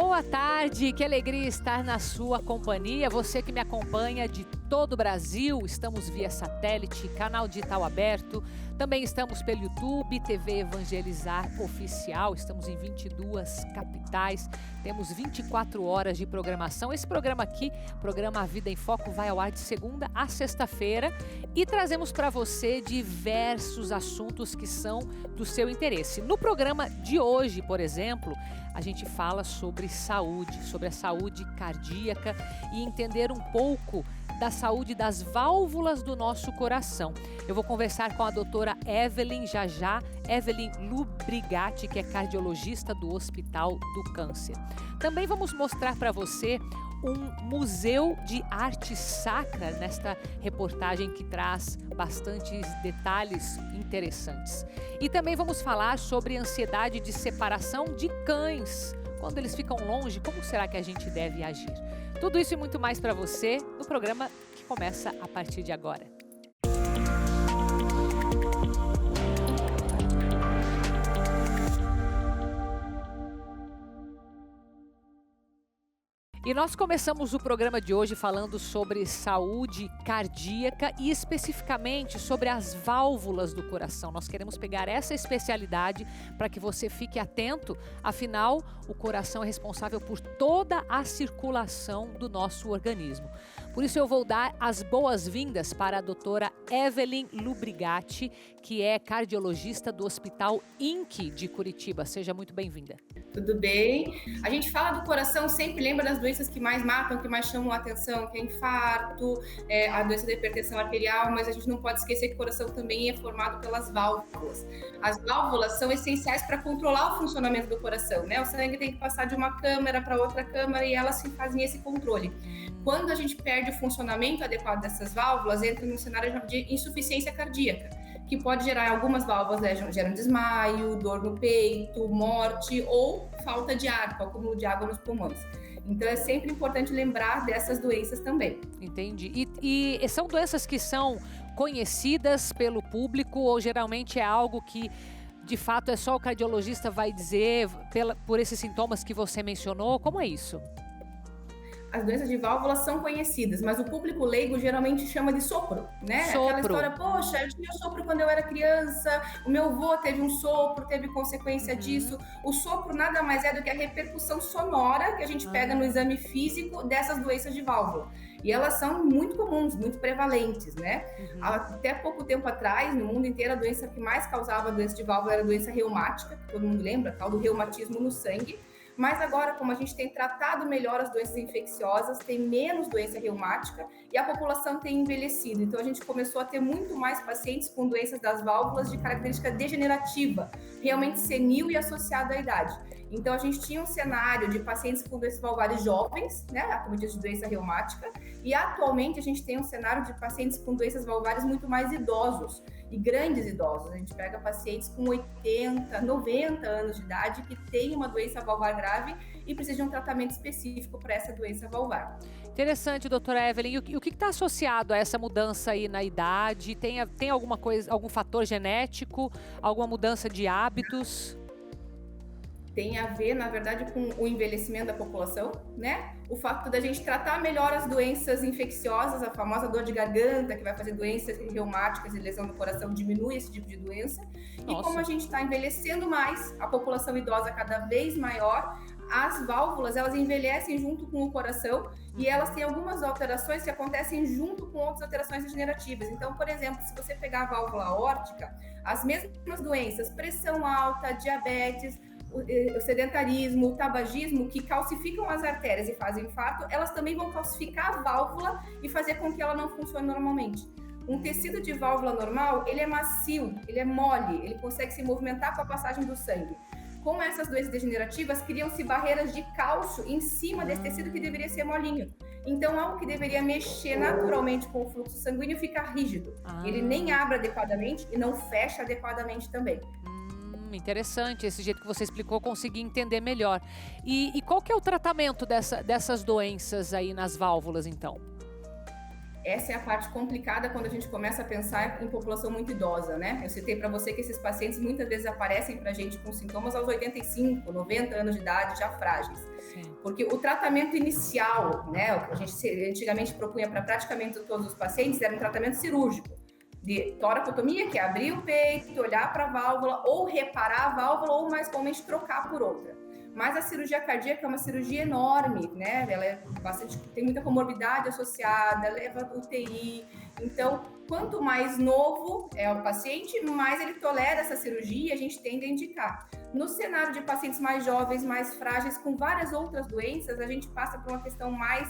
Boa tarde, que alegria estar na sua companhia. Você que me acompanha de todo o Brasil, estamos via satélite, canal digital aberto. Também estamos pelo YouTube, TV Evangelizar Oficial. Estamos em 22 capitais. Temos 24 horas de programação. Esse programa aqui, programa A Vida em Foco, vai ao ar de segunda a sexta-feira e trazemos para você diversos assuntos que são do seu interesse. No programa de hoje, por exemplo, a gente fala sobre saúde, sobre a saúde cardíaca e entender um pouco da saúde das válvulas do nosso coração. Eu vou conversar com a doutora Evelyn Evelyn Lubrigatti, que é cardiologista do Hospital do Câncer. Também vamos mostrar para você um museu de arte sacra nesta reportagem que traz bastantes detalhes interessantes. E também vamos falar sobre ansiedade de separação de cães. Quando eles ficam longe, como será que a gente deve agir? Tudo isso e muito mais para você no programa que começa a partir de agora. E nós começamos o programa de hoje falando sobre saúde cardíaca e especificamente sobre as válvulas do coração. Nós queremos pegar essa especialidade para que você fique atento, afinal, o coração é responsável por toda a circulação do nosso organismo. Por isso eu vou dar as boas-vindas para a doutora Evelyn Lubrigatti, que é cardiologista do Hospital INC de Curitiba. Seja muito bem-vinda. Tudo bem? A gente fala do coração, sempre lembra das doenças que mais matam, que mais chamam a atenção, que é infarto, a doença da hipertensão arterial, mas a gente não pode esquecer que o coração também é formado pelas válvulas. As válvulas são essenciais para controlar o funcionamento do coração, né? O sangue tem que passar de uma câmara para outra câmara e elas fazem esse controle. Quando a gente perde o funcionamento adequado dessas válvulas, entra num cenário de insuficiência cardíaca, que pode gerar algumas válvulas, geram desmaio, dor no peito, morte ou falta de ar, acúmulo de água nos pulmões. Então é sempre importante lembrar dessas doenças também. Entendi. E são doenças que são conhecidas pelo público ou geralmente é algo que de fato é só o cardiologista vai dizer por esses sintomas que você mencionou? Como é isso? As doenças de válvulas são conhecidas, mas o público leigo geralmente chama de sopro, né? Sopro. Aquela história, poxa, eu tinha sopro quando eu era criança, o meu avô teve um sopro, teve consequência disso. O sopro nada mais é do que a repercussão sonora que a gente pega no exame físico dessas doenças de válvula. E elas são muito comuns, muito prevalentes, né? Até pouco tempo atrás, no mundo inteiro, a doença que mais causava doença de válvula era a doença reumática, que todo mundo lembra, tal do reumatismo no sangue. Mas agora, como a gente tem tratado melhor as doenças infecciosas, tem menos doença reumática e a população tem envelhecido. Então, a gente começou a ter muito mais pacientes com doenças das válvulas de característica degenerativa, realmente senil e associada à idade. Então, a gente tinha um cenário de pacientes com doenças valvares jovens, né, como diz, de doença reumática, e atualmente a gente tem um cenário de pacientes com doenças valvares muito mais idosos e grandes idosos. A gente pega pacientes com 80, 90 anos de idade que têm uma doença valvar grave e precisam de um tratamento específico para essa doença valvar. Interessante, doutora Evelyn. E o que está associado a essa mudança aí na idade? Tem alguma coisa, algum fator genético, alguma mudança de hábitos? Tem a ver, na verdade, com o envelhecimento da população, né? O fato da gente tratar melhor as doenças infecciosas, a famosa dor de garganta, que vai fazer doenças reumáticas e lesão do coração, diminui esse tipo de doença. Nossa. E como a gente está envelhecendo mais, a população idosa cada vez maior, as válvulas, elas envelhecem junto com o coração e elas têm algumas alterações que acontecem junto com outras alterações degenerativas. Então, por exemplo, se você pegar a válvula aórtica, as mesmas doenças, pressão alta, diabetes, o sedentarismo, o tabagismo, que calcificam as artérias e fazem infarto, elas também vão calcificar a válvula e fazer com que ela não funcione normalmente. Um tecido de válvula normal, ele é macio, ele é mole, ele consegue se movimentar com a passagem do sangue. Com essas doenças degenerativas, criam-se barreiras de cálcio em cima desse tecido que deveria ser molinho. Então, algo que deveria mexer naturalmente com o fluxo sanguíneo fica rígido. Ele nem abre adequadamente e não fecha adequadamente também. Interessante, esse jeito que você explicou, consegui entender melhor. E qual que é o tratamento dessas doenças aí nas válvulas, então? Essa é a parte complicada quando a gente começa a pensar em população muito idosa, né? Eu citei para você que esses pacientes muitas vezes aparecem para a gente com sintomas aos 85, 90 anos de idade, já frágeis. Sim. Porque o tratamento inicial, né, o que a gente antigamente propunha para praticamente todos os pacientes, era um tratamento cirúrgico, de toracotomia, que é abrir o peito, olhar para a válvula, ou reparar a válvula, ou mais comumente trocar por outra. Mas a cirurgia cardíaca é uma cirurgia enorme, né? Ela é bastante, tem muita comorbidade associada, leva UTI. Então, quanto mais novo é o paciente, mais ele tolera essa cirurgia, a gente tende a indicar. No cenário de pacientes mais jovens, mais frágeis, com várias outras doenças, a gente passa por uma questão mais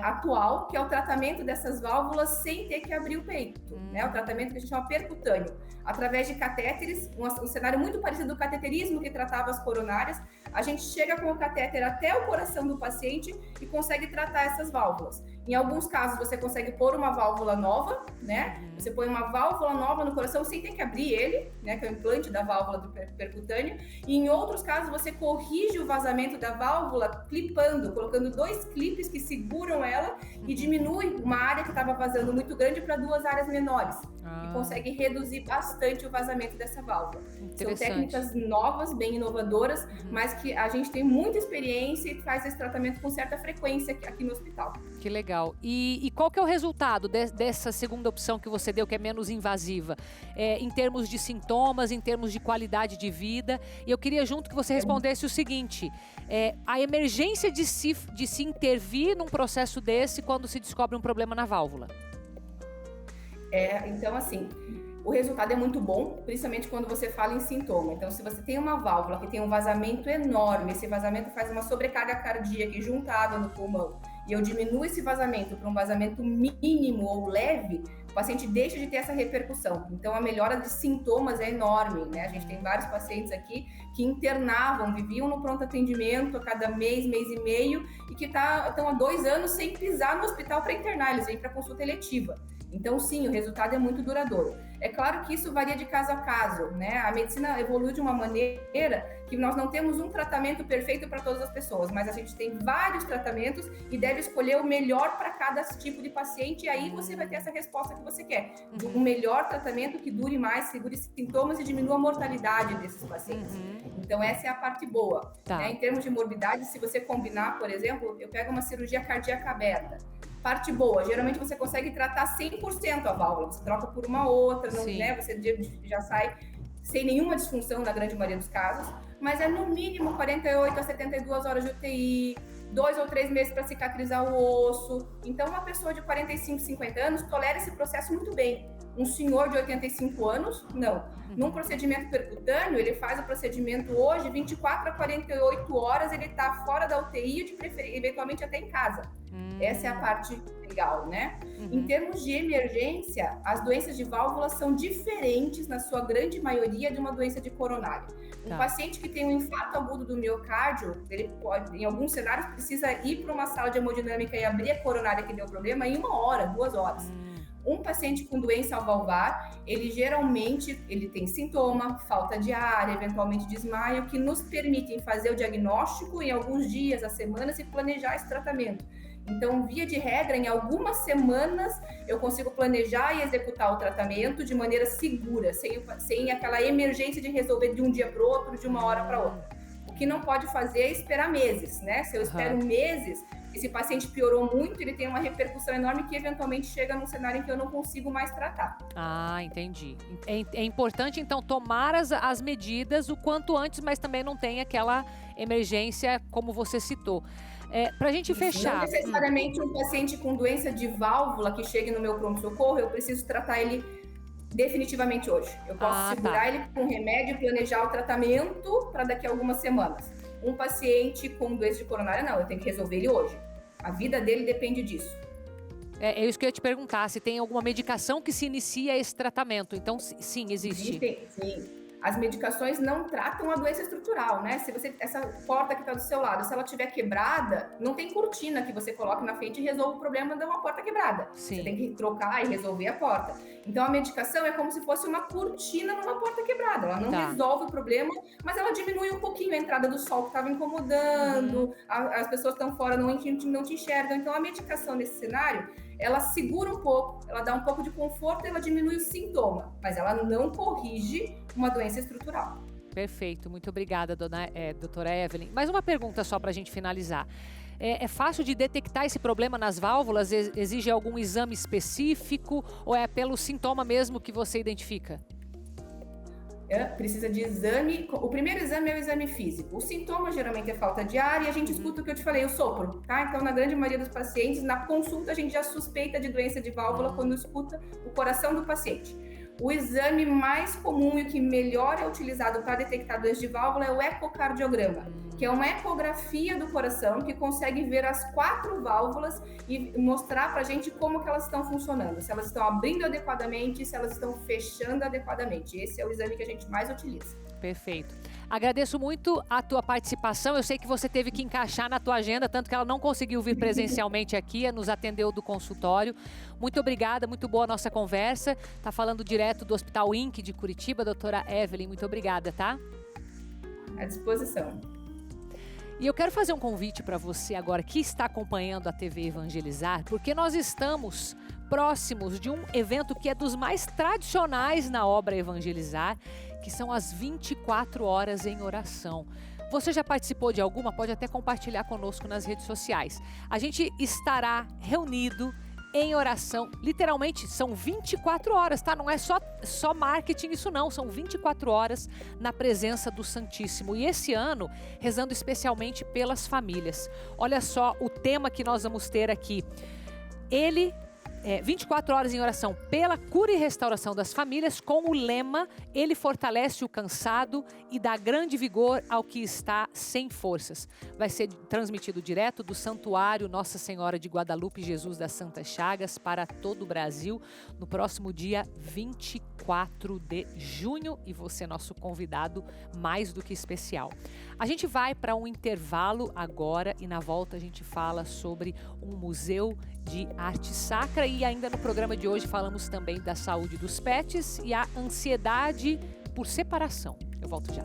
atual, que é o tratamento dessas válvulas sem ter que abrir o peito, né? O tratamento que a gente chama percutâneo, através de catéteres, um cenário muito parecido do cateterismo que tratava as coronárias. A gente chega com o catéter até o coração do paciente e consegue tratar essas válvulas. Em alguns casos, você consegue pôr uma válvula nova, né? Você põe uma válvula nova no coração sem ter que abrir ele, né? Que é o implante da válvula do percutâneo. E em outros casos, você corrige o vazamento da válvula clipando, colocando 2 clipes que seguram ela e diminui uma área que estava vazando muito grande para 2 áreas menores. E consegue reduzir bastante o vazamento dessa válvula. São técnicas novas, bem inovadoras, mas que a gente tem muita experiência e faz esse tratamento com certa frequência aqui no hospital. Que legal. E qual que é o resultado dessa segunda opção que você deu, que é menos invasiva? Em termos de sintomas, em termos de qualidade de vida. E eu queria junto que você respondesse o seguinte, a emergência de se intervir num processo desse quando se descobre um problema na válvula. Então, assim, o resultado é muito bom, principalmente quando você fala em sintoma. Então, se você tem uma válvula que tem um vazamento enorme, esse vazamento faz uma sobrecarga cardíaca junta água no pulmão, e eu diminuo esse vazamento para um vazamento mínimo ou leve, o paciente deixa de ter essa repercussão. Então, a melhora de sintomas é enorme, né? A gente tem vários pacientes aqui que internavam, viviam no pronto atendimento a cada mês, mês e meio, e que estão há 2 anos sem pisar no hospital para internar, eles vêm para consulta eletiva. Então, sim, o resultado é muito duradouro. É claro que isso varia de caso a caso, né? A medicina evolui de uma maneira que nós não temos um tratamento perfeito para todas as pessoas, mas a gente tem vários tratamentos e deve escolher o melhor para cada tipo de paciente, e aí você vai ter essa resposta que você quer. O melhor tratamento que dure mais, segure sintomas e diminua a mortalidade desses pacientes. Então, essa é a parte boa. Tá. Né? Em termos de morbidade, se você combinar, por exemplo, eu pego uma cirurgia cardíaca aberta. Parte boa, geralmente você consegue tratar 100% a válvula, você troca por uma outra, não, né? Você já sai sem nenhuma disfunção na grande maioria dos casos, mas é no mínimo 48 a 72 horas de UTI, 2 ou 3 meses para cicatrizar o osso. Então, uma pessoa de 45, 50 anos tolera esse processo muito bem. Um senhor de 85 anos, não. Num procedimento percutâneo, ele faz o procedimento hoje, 24 a 48 horas, ele está fora da UTI, de preferência, eventualmente até em casa. Essa é a parte legal, né? Em termos de emergência, as doenças de válvula são diferentes, na sua grande maioria, de uma doença de coronária. Um paciente que tem um infarto agudo do miocárdio, ele pode, em alguns cenários, precisa ir para uma sala de hemodinâmica e abrir a coronária que deu problema em 1 hora, 2 horas. Um paciente com doença valvar, ele geralmente tem sintoma, falta de ar, eventualmente desmaio, que nos permitem fazer o diagnóstico em alguns dias, às semanas, e planejar esse tratamento. Então, via de regra, em algumas semanas, eu consigo planejar e executar o tratamento de maneira segura, sem aquela emergência de resolver de um dia para o outro, de uma hora para outra. O que não pode fazer é esperar meses, né? Se eu espero meses, esse paciente piorou muito, ele tem uma repercussão enorme que eventualmente chega num cenário em que eu não consigo mais tratar. Entendi. É importante, então, tomar as medidas o quanto antes, mas também não tem aquela emergência como você citou. Pra gente fechar. Não necessariamente um paciente com doença de válvula que chegue no meu pronto-socorro, eu preciso tratar ele definitivamente hoje. Eu posso segurar ele com remédio e planejar o tratamento para daqui a algumas semanas. Um paciente com doença de coronária, não, eu tenho que resolver ele hoje. A vida dele depende disso. É isso que eu ia te perguntar, se tem alguma medicação que se inicia esse tratamento. Então, sim, existe. Sim. As medicações não tratam a doença estrutural, né? Se essa porta que está do seu lado, se ela estiver quebrada, não tem cortina que você coloque na frente e resolva o problema de uma porta quebrada. Sim. Você tem que trocar e resolver a porta. Então, a medicação é como se fosse uma cortina numa porta quebrada. Ela não resolve o problema, mas ela diminui um pouquinho a entrada do sol que estava incomodando, as pessoas estão fora, não te enxergam. Então, a medicação nesse cenário, ela segura um pouco, ela dá um pouco de conforto, ela diminui o sintoma, mas ela não corrige uma doença estrutural. Perfeito, muito obrigada, doutora Evelyn. Mais uma pergunta só para a gente finalizar. É fácil de detectar esse problema nas válvulas? Exige algum exame específico ou é pelo sintoma mesmo que você identifica? Precisa de exame. O primeiro exame é o exame físico. O sintoma geralmente é falta de ar e a gente escuta o que eu te falei, o sopro, tá? Então, na grande maioria dos pacientes, na consulta, a gente já suspeita de doença de válvula quando escuta o coração do paciente. O exame mais comum e o que melhor é utilizado para detectar doença de válvula é o ecocardiograma, que é uma ecografia do coração que consegue ver as 4 válvulas e mostrar para a gente como que elas estão funcionando, se elas estão abrindo adequadamente, se elas estão fechando adequadamente. Esse é o exame que a gente mais utiliza. Perfeito. Agradeço muito a tua participação. Eu sei que você teve que encaixar na tua agenda, tanto que ela não conseguiu vir presencialmente aqui, nos atendeu do consultório. Muito obrigada, muito boa a nossa conversa. Tá falando direto do Hospital INC de Curitiba, doutora Evelyn. Muito obrigada, tá? À disposição. E eu quero fazer um convite para você agora que está acompanhando a TV Evangelizar, porque nós estamos próximos de um evento que é dos mais tradicionais na obra Evangelizar, que são as 24 horas em oração. Você já participou de alguma? Pode até compartilhar conosco nas redes sociais. A gente estará reunido em oração, literalmente são 24 horas, tá? Não é só marketing isso não, são 24 horas na presença do Santíssimo. E esse ano, rezando especialmente pelas famílias. Olha só o tema que nós vamos ter aqui. 24 horas em oração pela cura e restauração das famílias, com o lema: Ele fortalece o cansado e dá grande vigor ao que está sem forças. Vai ser transmitido direto do Santuário Nossa Senhora de Guadalupe Jesus das Santas Chagas para todo o Brasil no próximo dia 24 de junho, e você é nosso convidado mais do que especial. A gente vai para um intervalo agora e na volta a gente fala sobre um museu de arte sacra e ainda no programa de hoje falamos também da saúde dos pets e a ansiedade por separação. Eu volto já.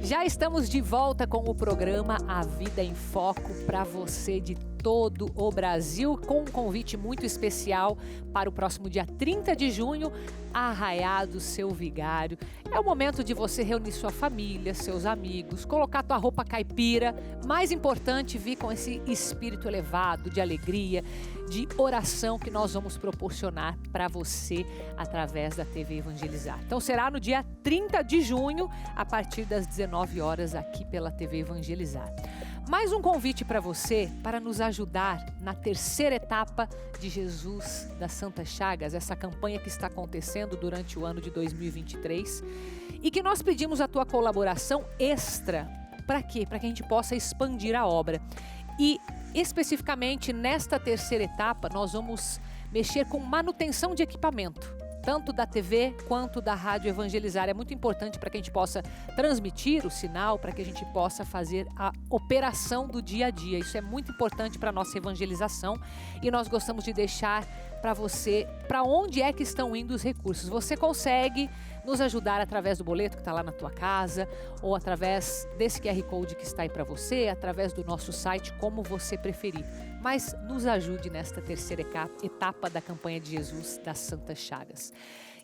Já estamos de volta com o programa A Vida em Foco para você de todo o Brasil, com um convite muito especial para o próximo dia 30 de junho, Arraiado Seu Vigário. É o momento de você reunir sua família, seus amigos, colocar tua roupa caipira. Mais importante, vir com esse espírito elevado de alegria, de oração que nós vamos proporcionar para você através da TV Evangelizar. Então será no dia 30 de junho, a partir das 19 horas aqui pela TV Evangelizar. Mais um convite para você para nos ajudar na terceira etapa de Jesus das Santas Chagas, essa campanha que está acontecendo durante o ano de 2023 e que nós pedimos a tua colaboração extra. Para quê? Para que a gente possa expandir a obra. E especificamente nesta terceira etapa nós vamos mexer com manutenção de equipamento, tanto da TV quanto da Rádio Evangelizar. É muito importante para que a gente possa transmitir o sinal, para que a gente possa fazer a operação do dia a dia. Isso é muito importante para a nossa evangelização e nós gostamos de deixar para você para onde é que estão indo os recursos. Você consegue nos ajudar através do boleto que está lá na tua casa ou através desse QR Code que está aí para você, através do nosso site, como você preferir. Mas nos ajude nesta terceira etapa da campanha de Jesus das Santas Chagas.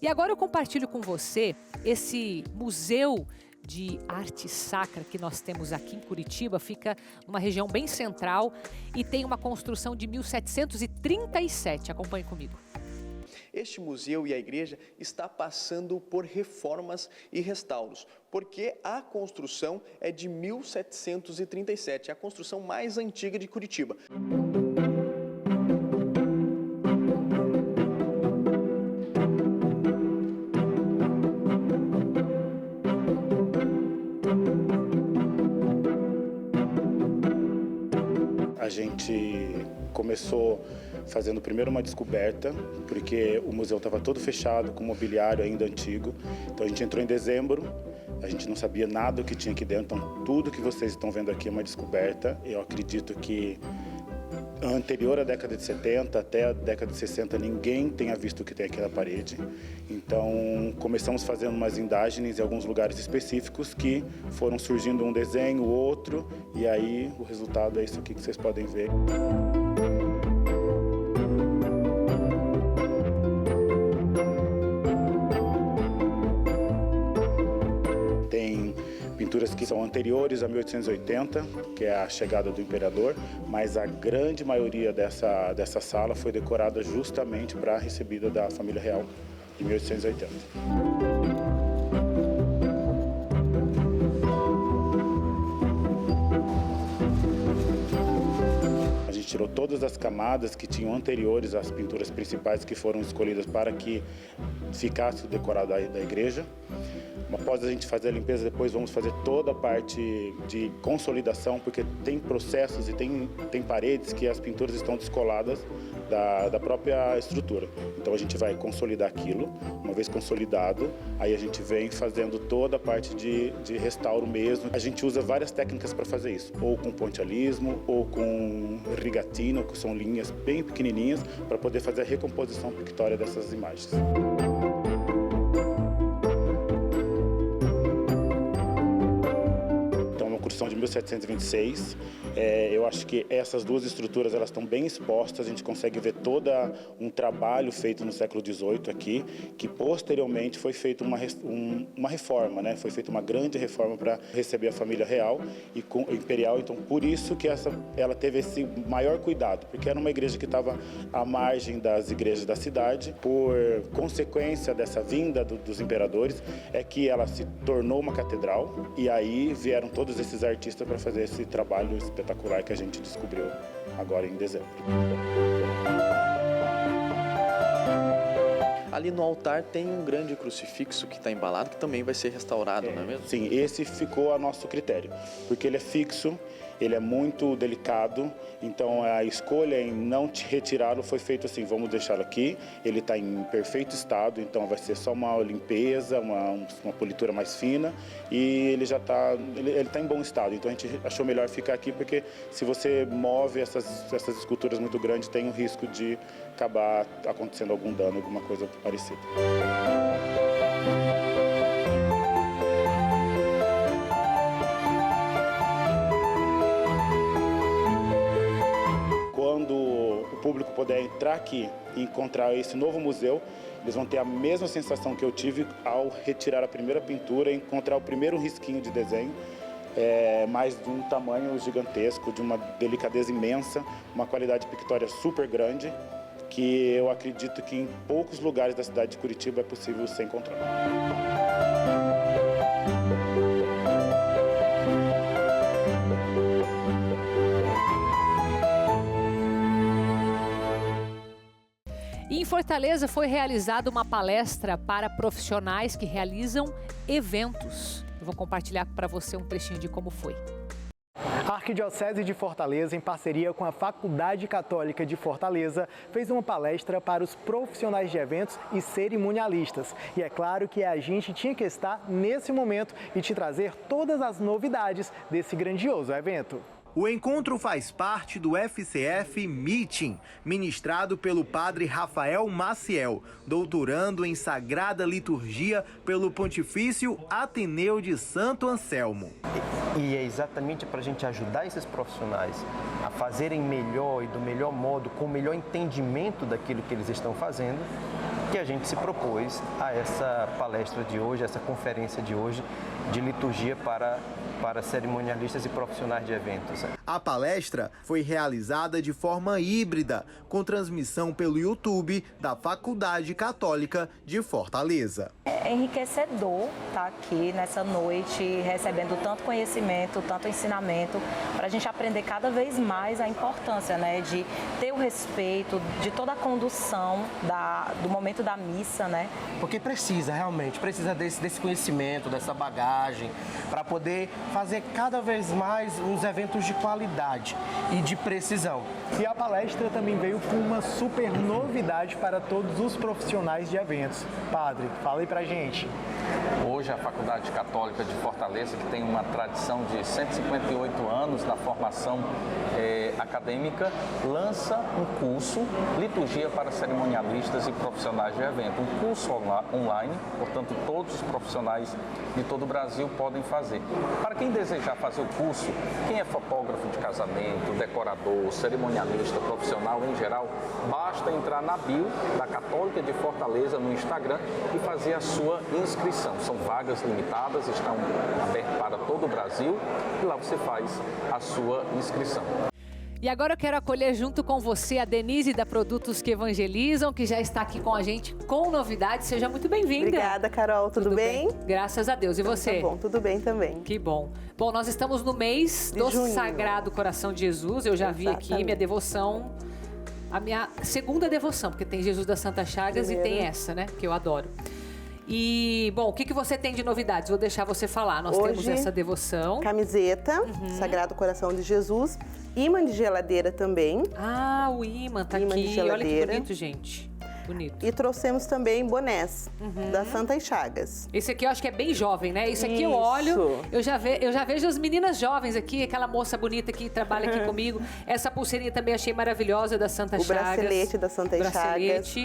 E agora eu compartilho com você esse museu de arte sacra que nós temos aqui em Curitiba. Fica numa região bem central e tem uma construção de 1737. Acompanhe comigo. Este museu e a igreja está passando por reformas e restauros, porque a construção é de 1737, a construção mais antiga de Curitiba. A gente gente começou fazendo primeiro uma descoberta, porque o museu estava todo fechado, com mobiliário ainda antigo. Então a gente entrou em dezembro, a gente não sabia nada do que tinha aqui dentro, então tudo que vocês estão vendo aqui é uma descoberta. Eu acredito que anterior à década de 70 até a década de 60 ninguém tenha visto o que tem aqui na parede. Então começamos fazendo umas indagens em alguns lugares específicos que foram surgindo um desenho, outro, e aí o resultado é isso aqui que vocês podem ver. Pinturas que são anteriores a 1880, que é a chegada do imperador, mas a grande maioria dessa sala foi decorada justamente para a recebida da família real em 1880. A gente tirou todas as camadas que tinham anteriores às pinturas principais que foram escolhidas para que ficasse o decorado da igreja. Após a gente fazer a limpeza, depois vamos fazer toda a parte de consolidação, porque tem processos e tem paredes que as pinturas estão descoladas da própria estrutura. Então a gente vai consolidar aquilo, uma vez consolidado, aí a gente vem fazendo toda a parte de restauro mesmo. A gente usa várias técnicas para fazer isso, ou com pontialismo, ou com rigatino, que são linhas bem pequenininhas, para poder fazer a recomposição pictória dessas imagens. De 1726, eu acho que essas duas estruturas elas estão bem expostas, a gente consegue ver todo um trabalho feito no século XVIII aqui, que posteriormente foi feita uma reforma, né? Foi feita uma grande reforma para receber a família real e imperial, então por isso que ela teve esse maior cuidado, porque era uma igreja que estava à margem das igrejas da cidade. Por consequência dessa vinda dos imperadores, é que ela se tornou uma catedral, e aí vieram todos esses artistas para fazer esse trabalho espetacular que a gente descobriu agora em dezembro. Ali no altar tem um grande crucifixo que está embalado, que também vai ser restaurado, não é mesmo? Sim, esse ficou a nosso critério, porque ele é fixo, ele é muito delicado, então a escolha em não retirá-lo foi feita assim, vamos deixá-lo aqui, ele está em perfeito estado, então vai ser só uma limpeza, uma politura mais fina, e ele já está em bom estado, então a gente achou melhor ficar aqui, porque se você move essas esculturas muito grandes, tem o risco de acabar acontecendo algum dano, alguma coisa parecida. Quando o público puder entrar aqui e encontrar esse novo museu, eles vão ter a mesma sensação que eu tive ao retirar a primeira pintura e encontrar o primeiro risquinho de desenho, mas de um tamanho gigantesco, de uma delicadeza imensa, uma qualidade pictória super grande, que eu acredito que em poucos lugares da cidade de Curitiba é possível ser encontrado. Em Fortaleza foi realizada uma palestra para profissionais que realizam eventos. Eu vou compartilhar para você um trechinho de como foi. A Arquidiocese de Fortaleza, em parceria com a Faculdade Católica de Fortaleza, fez uma palestra para os profissionais de eventos e cerimonialistas. E é claro que a gente tinha que estar nesse momento e te trazer todas as novidades desse grandioso evento. O encontro faz parte do FCF Meeting, ministrado pelo padre Rafael Maciel, doutorando em Sagrada Liturgia pelo Pontifício Ateneu de Santo Anselmo. E é exatamente para a gente ajudar esses profissionais a fazerem melhor e do melhor modo, com o melhor entendimento daquilo que eles estão fazendo, que a gente se propôs a essa palestra de hoje, essa conferência de hoje, de liturgia para cerimonialistas e profissionais de eventos. A palestra foi realizada de forma híbrida, com transmissão pelo YouTube da Faculdade Católica de Fortaleza. É enriquecedor estar aqui nessa noite, recebendo tanto conhecimento, tanto ensinamento, para a gente aprender cada vez mais a importância, né, de ter o respeito, de toda a condução do momento da missa, né? Porque realmente precisa desse conhecimento, dessa bagagem, para poder fazer cada vez mais uns eventos de qualidade e de precisão. E a palestra também veio com uma super novidade para todos os profissionais de eventos. Padre, fala aí pra gente. Hoje a Faculdade Católica de Fortaleza, que tem uma tradição de 158 anos na formação acadêmica, lança um curso, Liturgia para Cerimonialistas e Profissionais de Evento. Um curso online, portanto todos os profissionais de todo o Brasil podem fazer. Para quem desejar fazer o curso, quem é fotógrafo de casamento, decorador, cerimonialista, profissional em geral, basta entrar na bio da Católica de Fortaleza no Instagram e fazer a sua inscrição. São vagas limitadas, estão abertas para todo o Brasil e lá você faz a sua inscrição. E agora eu quero acolher junto com você a Denise da Produtos que Evangelizam, que já está aqui com a gente com novidades. Seja muito bem-vinda. Obrigada, Carol. Tudo bem? Graças a Deus. E você? Tá bom, tudo bem também. Que bom. Bom, nós estamos no mês do Sagrado Coração de Jesus. Eu já vi aqui minha devoção, a minha segunda devoção, porque tem Jesus das Santas Chagas e tem essa, né? Que eu adoro. E, bom, o que você tem de novidades? Vou deixar você falar. Nós temos essa devoção. Camiseta, Sagrado Coração de Jesus. Imã de geladeira também. Ah, o imã tá aqui. Olha que bonito, gente. Bonito. E trouxemos também bonés das Santas Chagas. Esse aqui eu acho que é bem jovem, né? Esse aqui eu olho, eu já vejo as meninas jovens aqui, aquela moça bonita que trabalha aqui comigo. Essa pulseirinha também achei maravilhosa da Santas Chagas. O bracelete da Santas Chagas.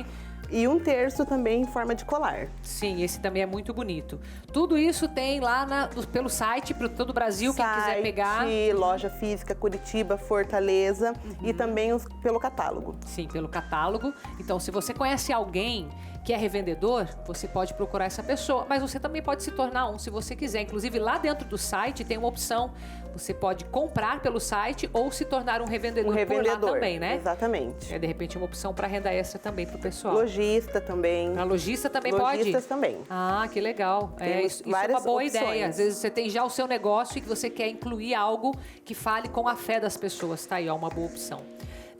E um terço também em forma de colar. Sim, esse também é muito bonito. Tudo isso tem lá pelo site, para todo o Brasil, quem quiser pegar. Loja física, Curitiba, Fortaleza e também pelo catálogo. Sim, pelo catálogo. Então, se você conhece alguém que é revendedor, você pode procurar essa pessoa, mas você também pode se tornar um se você quiser. Inclusive, lá dentro do site tem uma opção, você pode comprar pelo site ou se tornar um revendedor por lá também, né? Exatamente. É, de repente, uma opção para renda extra também para o pessoal. Lojista também. A lojista também pode? Lojistas também. Ah, que legal. Isso é uma boa ideia. Às vezes você tem já o seu negócio e que você quer incluir algo que fale com a fé das pessoas. Tá aí, ó, uma boa opção.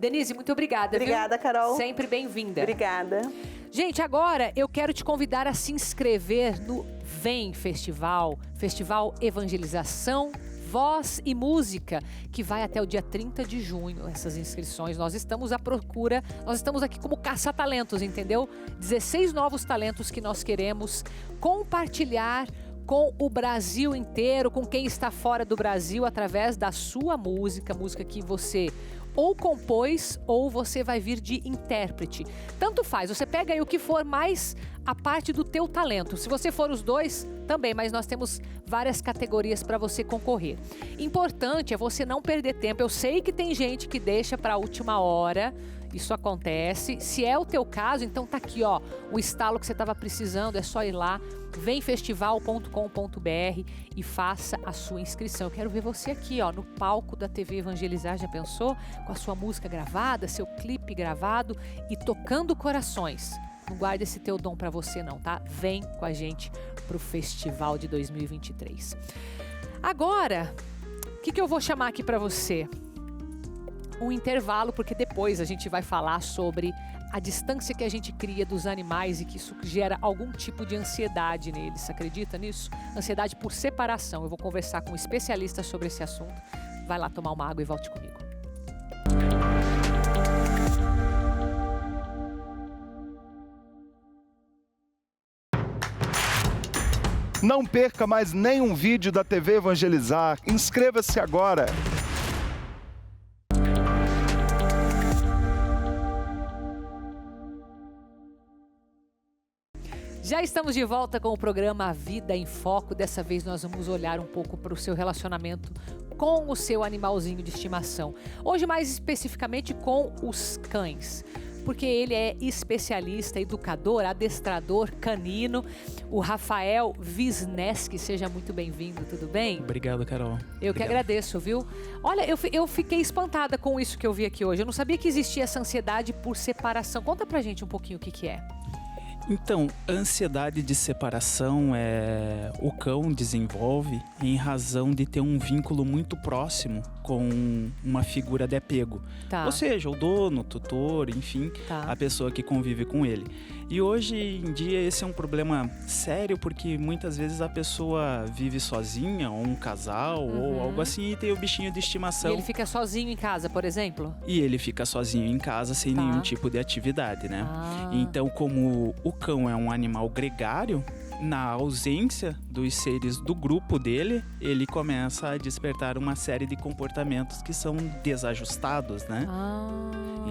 Denise, muito obrigada. Obrigada, Carol. Sempre bem-vinda. Obrigada. Gente, agora eu quero te convidar a se inscrever no Vem Festival, Festival Evangelização, Voz e Música, que vai até o dia 30 de junho, essas inscrições. Nós estamos à procura, nós estamos aqui como caça-talentos, entendeu? 16 novos talentos que nós queremos compartilhar com o Brasil inteiro, com quem está fora do Brasil, através da sua música, música que você ou compôs ou você vai vir de intérprete. Tanto faz, você pega aí o que for mais a parte do teu talento. Se você for os dois, também, mas nós temos várias categorias para você concorrer. Importante é você não perder tempo. Eu sei que tem gente que deixa para a última hora. Isso acontece. Se é o teu caso, então tá aqui, ó, o estalo que você estava precisando, é só ir lá, vemfestival.com.br e faça a sua inscrição. Eu quero ver você aqui, ó, no palco da TV Evangelizar, já pensou? Com a sua música gravada, seu clipe gravado e tocando corações. Não guarda esse teu dom para você não, tá? Vem com a gente pro festival de 2023. Agora, o que eu vou chamar aqui para você? Um intervalo, porque depois a gente vai falar sobre a distância que a gente cria dos animais e que isso gera algum tipo de ansiedade neles. Acredita nisso? Ansiedade por separação. Eu vou conversar com um especialista sobre esse assunto. Vai lá tomar uma água e volte comigo. Não perca mais nenhum vídeo da TV Evangelizar. Inscreva-se agora. Já estamos de volta com o programa Vida em Foco. Dessa vez nós vamos olhar um pouco para o seu relacionamento com o seu animalzinho de estimação. Hoje mais especificamente com os cães, porque ele é especialista, educador, adestrador canino, o Rafael Wisneski. Seja muito bem-vindo, tudo bem? Obrigado, Carol. Eu que agradeço, viu? Olha, eu fiquei espantada com isso que eu vi aqui hoje. Eu não sabia que existia essa ansiedade por separação. Conta pra gente um pouquinho o que é. Então, a ansiedade de separação o cão desenvolve em razão de ter um vínculo muito próximo com uma figura de apego. Tá. Ou seja, o dono, o tutor, enfim, a pessoa que convive com ele. E hoje em dia esse é um problema sério, porque muitas vezes a pessoa vive sozinha, ou um casal, ou algo assim, e tem o bichinho de estimação. E ele fica sozinho em casa, por exemplo? E ele fica sozinho em casa, sem nenhum tipo de atividade, né? Então, como o cão é um animal gregário, na ausência dos seres do grupo dele, ele começa a despertar uma série de comportamentos que são desajustados, né?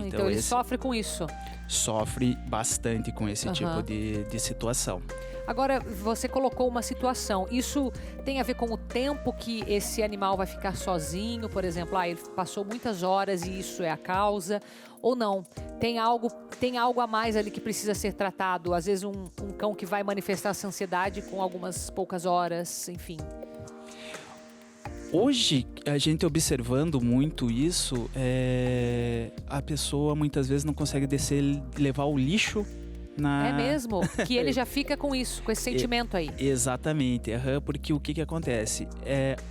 Então ele sofre com isso. Sofre bastante com esse tipo de situação. Agora, você colocou uma situação. Isso tem a ver com o tempo que esse animal vai ficar sozinho? Por exemplo, ele passou muitas horas e isso é a causa? Ou não? Tem algo a mais ali que precisa ser tratado? Às vezes um cão que vai manifestar essa ansiedade com algumas poucas horas, enfim. Hoje, a gente observando muito isso, a pessoa muitas vezes não consegue descer e levar o lixo na... É mesmo? Que ele já fica com isso, com esse sentimento aí. Exatamente, porque o que acontece?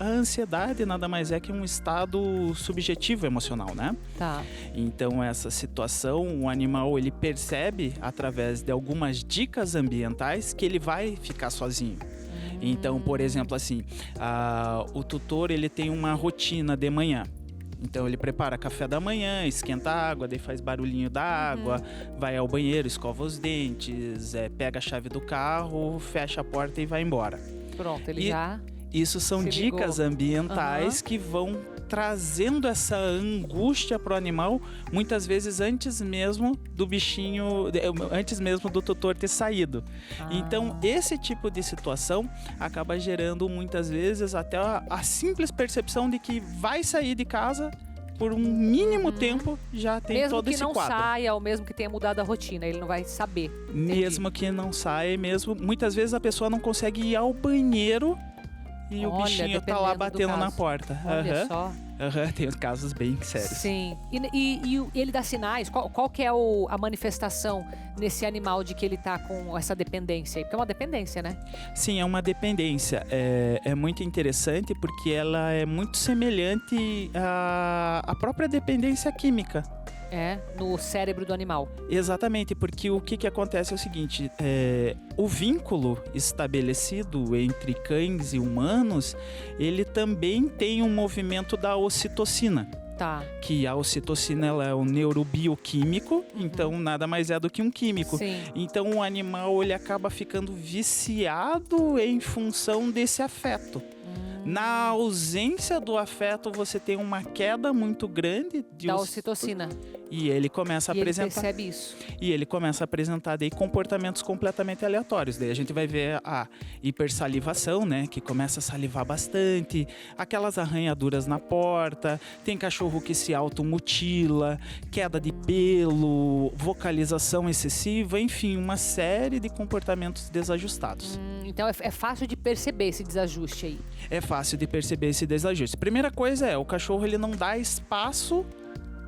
A ansiedade nada mais é que um estado subjetivo emocional, né? Tá. Então, essa situação, o animal, ele percebe através de algumas dicas ambientais que ele vai ficar sozinho. Então, por exemplo, assim, o tutor, ele tem uma rotina de manhã. Então ele prepara café da manhã, esquenta a água, daí faz barulhinho da água, vai ao banheiro, escova os dentes, pega a chave do carro, fecha a porta e vai embora. Pronto, ele já... Isso são dicas ambientais que vão trazendo essa angústia para o animal, muitas vezes antes mesmo do bichinho, antes mesmo do tutor ter saído. Então, esse tipo de situação acaba gerando muitas vezes até a simples percepção de que vai sair de casa por um mínimo tempo, já tem mesmo todo esse quadro. Mesmo que não saia, ou mesmo que tenha mudado a rotina, ele não vai saber. Mesmo que não saia, muitas vezes a pessoa não consegue ir ao banheiro e o bichinho tá lá batendo na porta. Olha só. Tem casos bem sérios. Sim. E ele dá sinais? Qual que é a manifestação nesse animal de que ele tá com essa dependência aí? Porque é uma dependência, né? Sim, é uma dependência. É muito interessante porque ela é muito semelhante à própria dependência química. No cérebro do animal. Exatamente, porque o que acontece é o seguinte, o vínculo estabelecido entre cães e humanos, ele também tem um movimento da ocitocina. Tá. Que a ocitocina, ela é um neurobioquímico, então nada mais é do que um químico. Sim. Então o animal, ele acaba ficando viciado em função desse afeto. Na ausência do afeto, você tem uma queda muito grande da ocitocina. E ele começa a apresentar. Ele percebe isso. E ele começa a apresentar daí comportamentos completamente aleatórios. Daí a gente vai ver a hipersalivação, né? Que começa a salivar bastante, aquelas arranhaduras na porta, tem cachorro que se automutila, queda de pelo, vocalização excessiva, enfim, uma série de comportamentos desajustados. Então é fácil de perceber esse desajuste aí. É fácil de perceber esse desajuste. Primeira coisa o cachorro, ele não dá espaço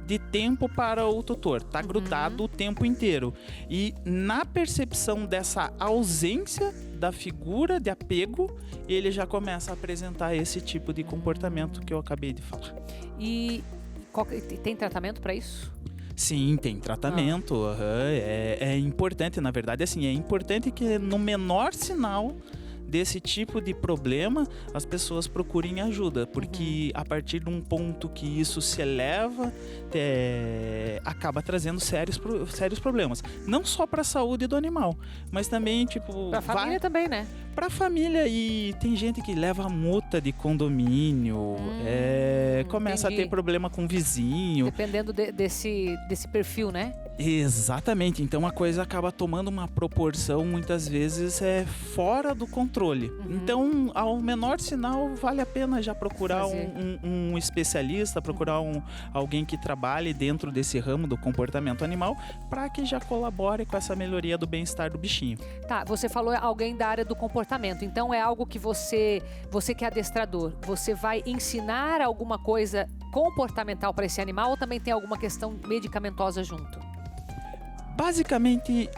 de tempo para o tutor, tá grudado o tempo inteiro. E na percepção dessa ausência da figura de apego, ele já começa a apresentar esse tipo de comportamento que eu acabei de falar. E tem tratamento para isso? Sim, tem tratamento. É importante, na verdade, assim, é importante que no menor sinal desse tipo de problema, as pessoas procurem ajuda, porque a partir de um ponto que isso se eleva, acaba trazendo sérios problemas. Não só para a saúde do animal, mas também, para a família também, né? Para a família, e tem gente que leva multa de condomínio, começa a ter problema com o vizinho. Dependendo desse perfil, né? Exatamente, então a coisa acaba tomando uma proporção muitas vezes fora do controle. Então, ao menor sinal, vale a pena já procurar um especialista, procurar alguém que trabalhe dentro desse ramo do comportamento animal, para que já colabore com essa melhoria do bem-estar do bichinho. Tá, você falou alguém da área do comportamento, então é algo que você que é adestrador, você vai ensinar alguma coisa comportamental para esse animal, ou também tem alguma questão medicamentosa junto? Basicamente,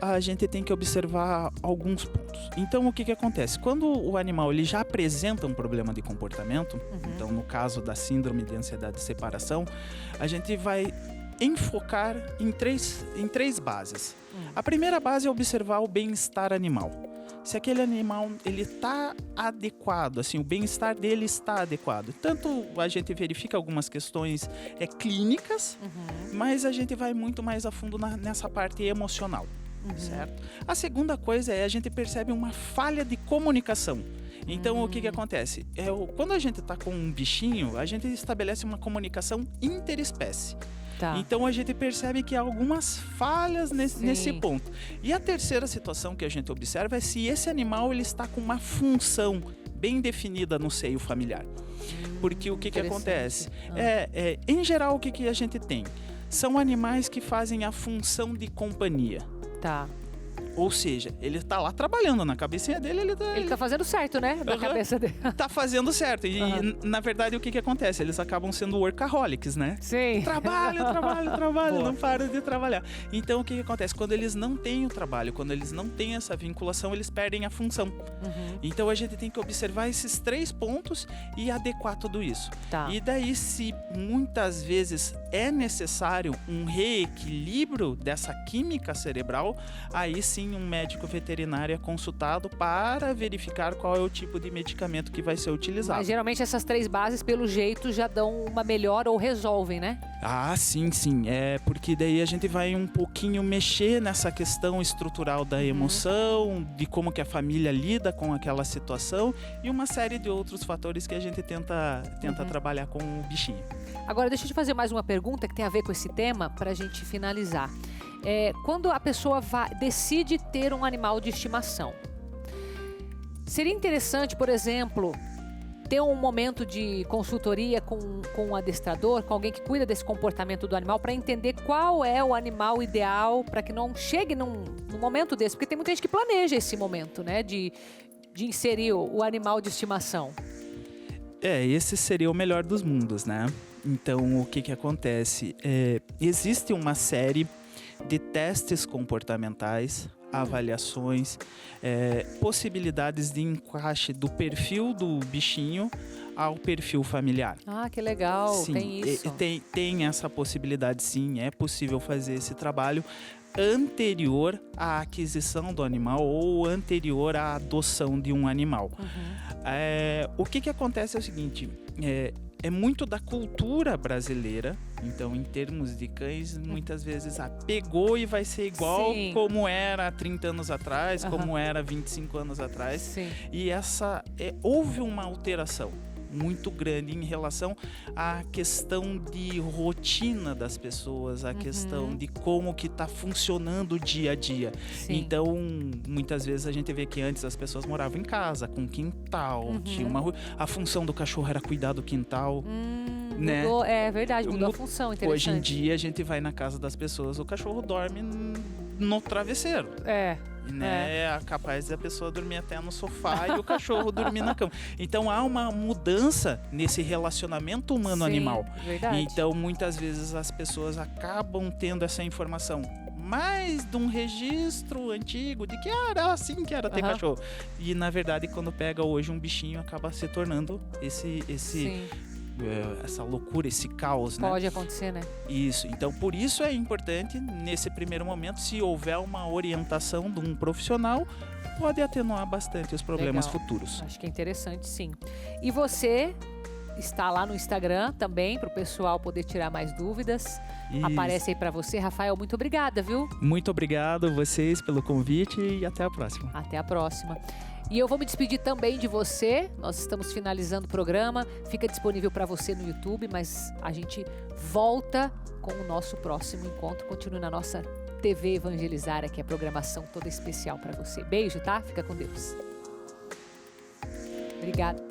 a gente tem que observar alguns pontos. Então, o que acontece? Quando o animal ele já apresenta um problema de comportamento, então no caso da síndrome de ansiedade de separação, a gente vai enfocar em três bases. A primeira base é observar o bem-estar animal. Se aquele animal ele está adequado, assim, o bem-estar dele está adequado. Tanto a gente verifica algumas questões clínicas, mas a gente vai muito mais a fundo nessa parte emocional, certo? A segunda coisa é a gente percebe uma falha de comunicação. Então, o que acontece? Quando a gente está com um bichinho, a gente estabelece uma comunicação interespécie. Tá. Então a gente percebe que há algumas falhas nesse ponto. E a terceira situação que a gente observa é se esse animal ele está com uma função bem definida no seio familiar. Porque o que acontece? Em geral, o que a gente tem? São animais que fazem a função de companhia. Tá. Ou seja, ele está lá trabalhando na cabecinha dele. Ele tá fazendo certo, né? Na cabeça dele. Tá fazendo certo. E, na verdade, o que acontece? Eles acabam sendo workaholics, né? Sim. Trabalho, não param de trabalhar. Então, o que acontece? Quando eles não têm o trabalho, quando eles não têm essa vinculação, eles perdem a função. Então, a gente tem que observar esses 3 pontos e adequar tudo isso. Tá. E daí, se muitas vezes é necessário um reequilíbrio dessa química cerebral, aí sim um médico veterinário é consultado para verificar qual é o tipo de medicamento que vai ser utilizado. Mas geralmente essas 3 bases, pelo jeito, já dão uma melhora ou resolvem, né? Ah, sim. É porque daí a gente vai um pouquinho mexer nessa questão estrutural da emoção, de como que a família lida com aquela situação e uma série de outros fatores que a gente tenta trabalhar com o bichinho. Agora, deixa eu te fazer mais uma pergunta que tem a ver com esse tema para a gente finalizar. Quando a pessoa decide ter um animal de estimação, seria interessante, por exemplo, ter um momento de consultoria com um adestrador, com alguém que cuida desse comportamento do animal, para entender qual é o animal ideal para que não chegue num momento desse. Porque tem muita gente que planeja esse momento, né, de inserir o animal de estimação. Esse seria o melhor dos mundos, né? Então, o que acontece? Existe uma série de testes comportamentais, avaliações, possibilidades de encaixe do perfil do bichinho ao perfil familiar. Ah, que legal, sim, tem isso. Tem essa possibilidade, sim, é possível fazer esse trabalho anterior à aquisição do animal ou anterior à adoção de um animal. O que acontece é o seguinte, é muito da cultura brasileira, então em termos de cães, muitas vezes pegou e vai ser igual como era há 30 anos atrás, como era 25 anos atrás. Sim. E houve uma alteração muito grande em relação à questão de rotina das pessoas, a questão de como que está funcionando o dia a dia. Sim. Então, muitas vezes a gente vê que antes as pessoas moravam em casa, com quintal, tinha a função do cachorro era cuidar do quintal. Né? Mudou, é verdade, mudou a função, interessante. Hoje em dia a gente vai na casa das pessoas, o cachorro dorme no travesseiro. É capaz de a pessoa dormir até no sofá e o cachorro dormir na cama. Então há uma mudança nesse relacionamento humano-animal. Verdade. Então muitas vezes as pessoas acabam tendo essa informação mais de um registro antigo de que era assim que era ter cachorro. E na verdade quando pega hoje um bichinho acaba se tornando essa loucura, esse caos, né? Pode acontecer, né? Isso. Então, por isso é importante, nesse primeiro momento, se houver uma orientação de um profissional, pode atenuar bastante os problemas futuros. Acho que é interessante, sim. E você está lá no Instagram também, para o pessoal poder tirar mais dúvidas. Isso. Aparece aí para você. Rafael, muito obrigada, viu? Muito obrigado a vocês pelo convite e até a próxima. Até a próxima. E eu vou me despedir também de você. Nós estamos finalizando o programa. Fica disponível para você no YouTube, mas a gente volta com o nosso próximo encontro. Continue na nossa TV Evangelizar, que é a programação toda especial para você. Beijo, tá? Fica com Deus. Obrigada.